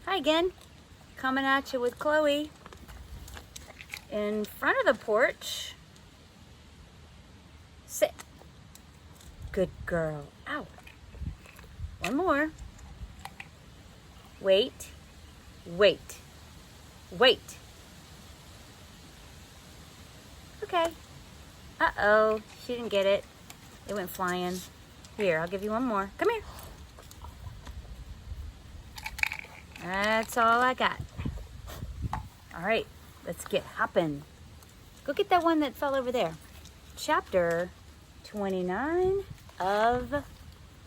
Hi again, coming at you with Chloe. In front of the porch. Sit. Good girl. Ow. One more. Wait. Wait. Wait. Okay. Uh-oh, she didn't get it. It went flying. Here, I'll give you one more. Come here. That's all I got. All right, let's get hopping. Go get that one that fell over there. Chapter 29 of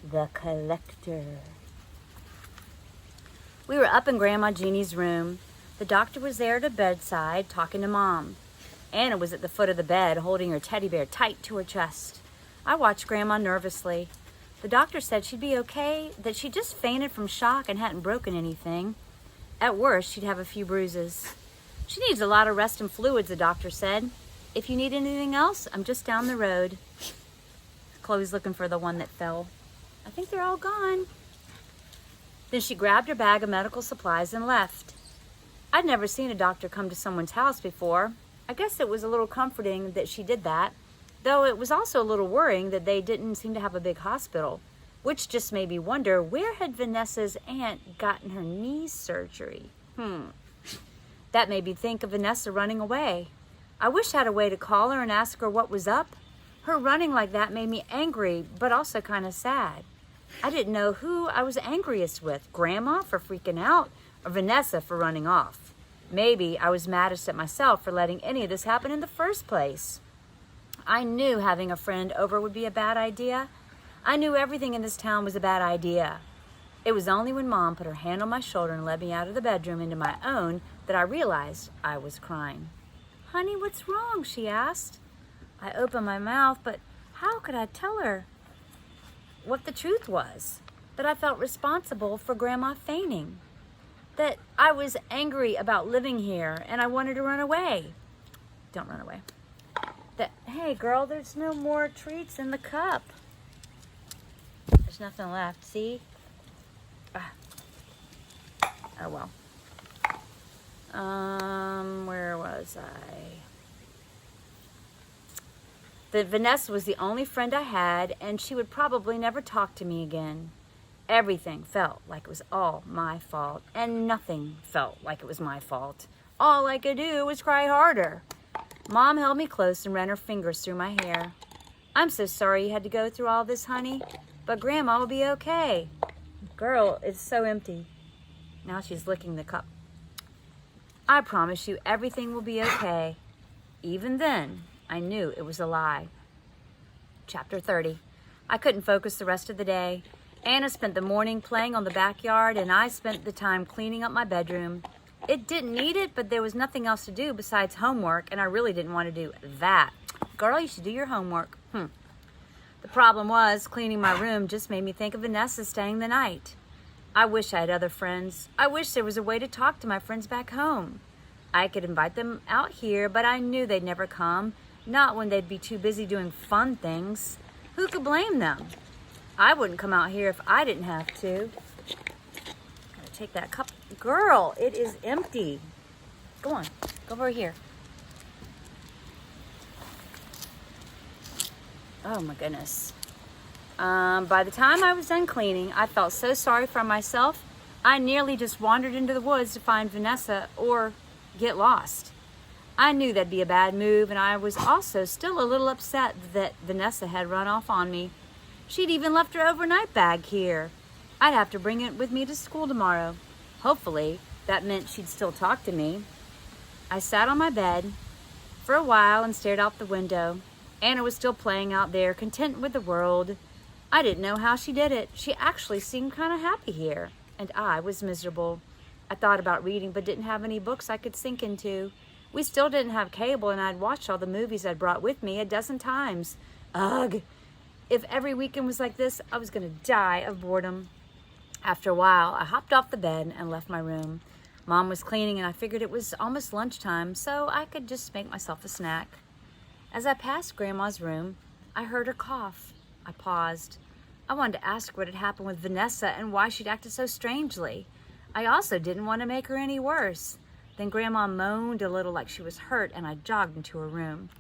The Collector. We were up in Grandma Jeannie's room. The doctor was there at the bedside talking to Mom. Anna was at the foot of the bed holding her teddy bear tight to her chest. I watched Grandma nervously. The doctor said she'd be okay, that she just fainted from shock and hadn't broken anything. At worst, she'd have a few bruises. She needs a lot of rest and fluids, the doctor said. If you need anything else, I'm just down the road. Chloe's looking for the one that fell. I think they're all gone. Then she grabbed her bag of medical supplies and left. I'd never seen a doctor come to someone's house before. I guess it was a little comforting that she did that, though it was also a little worrying that they didn't seem to have a big hospital, which just made me wonder, where had Vanessa's aunt gotten her knee surgery? That made me think of Vanessa running away. I wish I had a way to call her and ask her what was up. Her running like that made me angry, but also kind of sad. I didn't know who I was angriest with, Grandma for freaking out or Vanessa for running off. Maybe I was maddest at myself for letting any of this happen in the first place. I knew having a friend over would be a bad idea. I knew everything in this town was a bad idea. It was only when Mom put her hand on my shoulder and led me out of the bedroom into my own that I realized I was crying. "Honey, what's wrong?" she asked. I opened my mouth, but how could I tell her what the truth was? That I felt responsible for Grandma fainting. That I was angry about living here and I wanted to run away. Don't run away. That, hey girl, there's no more treats in the cup. There's nothing left, see? Oh well. Where was I? That Vanessa was the only friend I had, and she would probably never talk to me again. Everything felt like it was all my fault, and nothing felt like it was my fault. All I could do was cry harder. Mom held me close and ran her fingers through my hair. "I'm so sorry you had to go through all this, honey, but Grandma will be okay." Girl, it's so empty. Now she's licking the cup. "I promise you everything will be okay." Even then, I knew it was a lie. Chapter 30. I couldn't focus the rest of the day. Anna spent the morning playing on the backyard, and I spent the time cleaning up my bedroom. It didn't need it, but there was nothing else to do besides homework, and I really didn't want to do that. Girl, you should do your homework. The problem was, cleaning my room just made me think of Vanessa staying the night. I wish I had other friends. I wish there was a way to talk to my friends back home. I could invite them out here, but I knew they'd never come, not when they'd be too busy doing fun things. Who could blame them? I wouldn't come out here if I didn't have to. Gotta take that cup. Girl, it is empty. Go on, go over here. Oh my goodness. By the time I was done cleaning, I felt so sorry for myself, I nearly just wandered into the woods to find Vanessa or get lost. I knew that'd be a bad move, and I was also still a little upset that Vanessa had run off on me. She'd even left her overnight bag here. I'd have to bring it with me to school tomorrow. Hopefully, that meant she'd still talk to me. I sat on my bed for a while and stared out the window. Anna was still playing out there, content with the world. I didn't know how she did it. She actually seemed kind of happy here, and I was miserable. I thought about reading, but didn't have any books I could sink into. We still didn't have cable, and I'd watched all the movies I'd brought with me a dozen times. Ugh! If every weekend was like this, I was going to die of boredom. After a while, I hopped off the bed and left my room. Mom was cleaning, and I figured it was almost lunchtime, so I could just make myself a snack. As I passed Grandma's room, I heard her cough. I paused. I wanted to ask what had happened with Vanessa and why she'd acted so strangely. I also didn't want to make her any worse. Then Grandma moaned a little like she was hurt, and I jogged into her room.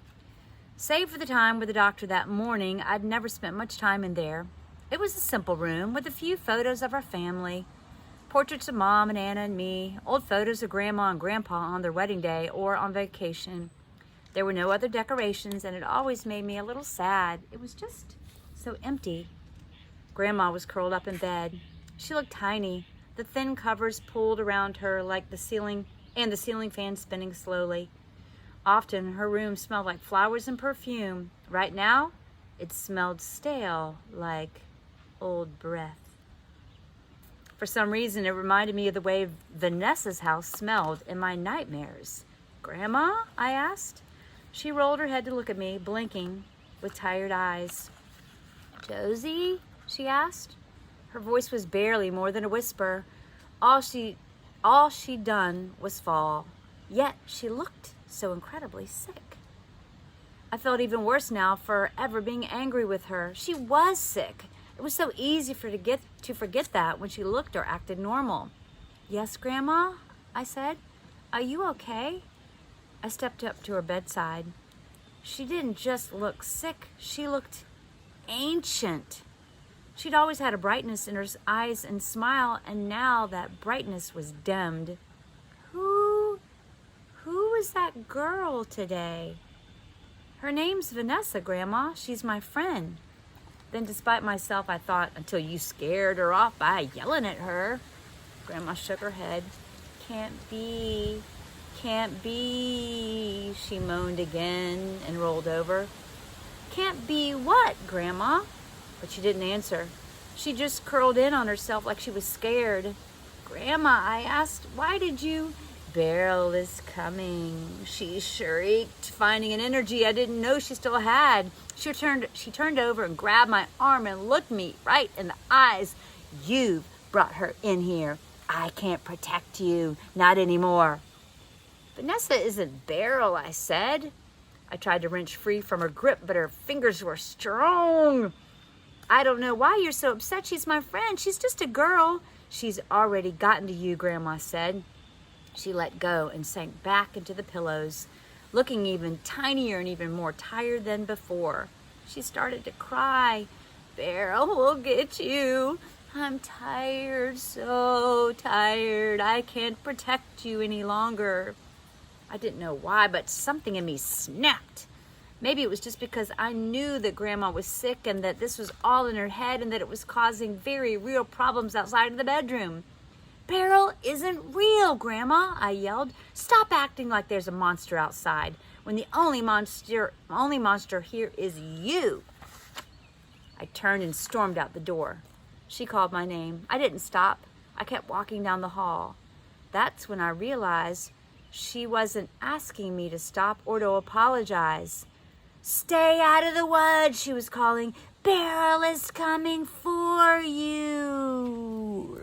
Save for the time with the doctor that morning, I'd never spent much time in there. It was a simple room with a few photos of our family. Portraits of Mom and Anna and me, old photos of Grandma and Grandpa on their wedding day or on vacation. There were no other decorations, and it always made me a little sad. It was just so empty. Grandma was curled up in bed. She looked tiny, the thin covers pulled around her like the ceiling fan spinning slowly. Often her room smelled like flowers and perfume. Right now, it smelled stale, like old breath. For some reason, it reminded me of the way Vanessa's house smelled in my nightmares. "Grandma?" I asked. She rolled her head to look at me, blinking with tired eyes. "Josie?" she asked. Her voice was barely more than a whisper. All she'd done was fall. Yet she looked so incredibly sick. I felt even worse now for ever being angry with her. She was sick. It was so easy for her to forget that when she looked or acted normal. "Yes, Grandma?" I said. "Are you okay?" I stepped up to her bedside. She didn't just look sick, she looked ancient. She'd always had a brightness in her eyes and smile, and now that brightness was dimmed. Who was that girl today?" "Her name's Vanessa, Grandma. She's my friend." Then, despite myself, I thought, until you scared her off by yelling at her. Grandma shook her head. Can't be," she moaned again and rolled over. "Can't be what, Grandma?" But she didn't answer. She just curled in on herself like she was scared. "Grandma," I asked, "why did you—" "Beryl is coming," she shrieked, finding an energy I didn't know she still had. She turned over and grabbed my arm and looked me right in the eyes. "You've brought her in here. I can't protect you, not anymore." "Vanessa isn't Beryl," I said. I tried to wrench free from her grip, but her fingers were strong. "I don't know why you're so upset. She's my friend. She's just a girl." "She's already gotten to you," Grandma said. She let go and sank back into the pillows, looking even tinier and even more tired than before. She started to cry. "Beryl will get you. I'm tired, so tired. I can't protect you any longer." I didn't know why, but something in me snapped. Maybe it was just because I knew that Grandma was sick and that this was all in her head and that it was causing very real problems outside of the bedroom. "Beryl isn't real, Grandma," I yelled. "Stop acting like there's a monster outside when the only monster here is you." I turned and stormed out the door. She called my name. I didn't stop. I kept walking down the hall. That's when I realized she wasn't asking me to stop or to apologize. "Stay out of the woods," she was calling. "Beryl is coming for you."